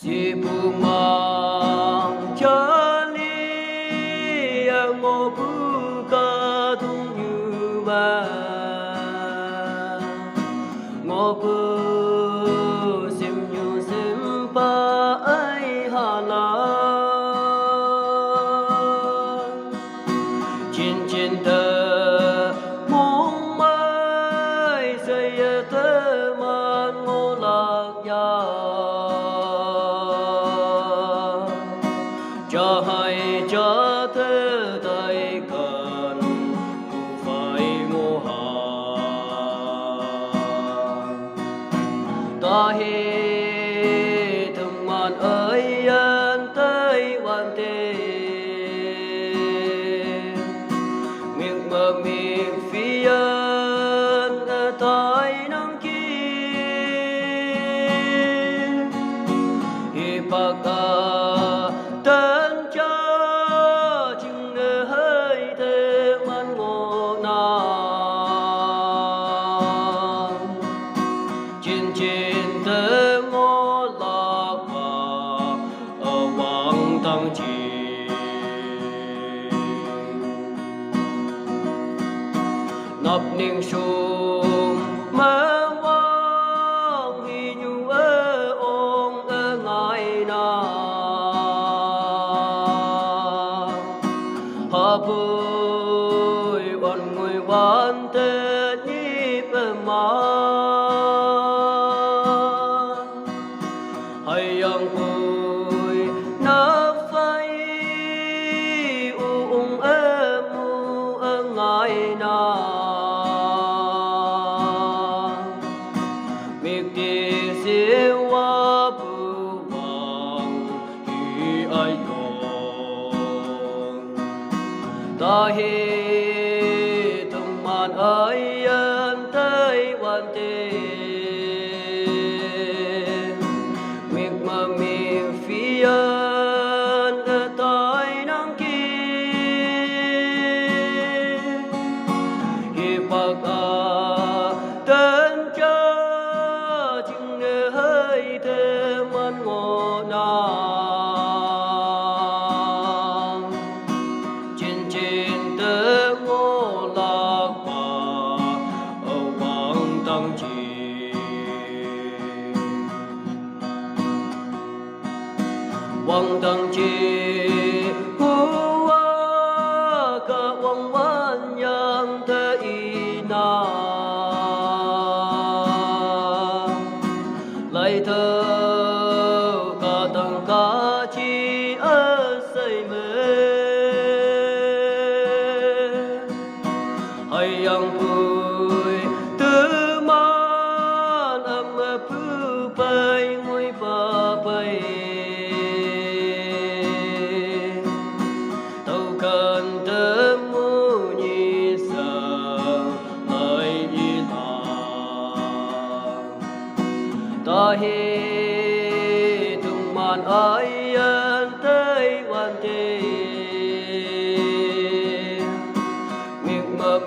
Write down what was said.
si bu mang cha li ngô bu ca tung như ba ngô bu sim như sim pa ai hà la chín chín tơ mong mai xây tơ man ngô lạc ya cho hay cho thế tay cần cũng phải ngô hà ta hi thầm man ơi an tới quan tê miệng mơ miệng phi an tay nắng kia hi bạc tên cha chừng hơi thế man ngô na chín chín thế ngô lạc và ở vang tăng chi nắp ninh sum mơ vang hi nhu ong ngài na hà bơi on người van tê nhịp mà hay yang bơi nấp phai ung mu ngài na miệt đi siêu qua bu vang hi ai ta hi tung man ai an tới quan tê miệng mà miệng phi an tai nắng kia hi bạc tên cha chừng hơi thế man ngô na chín chín tơ ngô lạc và ở vang tăng chi vang tăng chi hua cả vang văn yang te ina lại thơ cả tăng ca chi ở xây mê hay yang vui tư man âm phu bay ngôi ba bay tàu cần tơ mu nhi sa lại y ta hi tung man ai an tới quan tê miệng mơ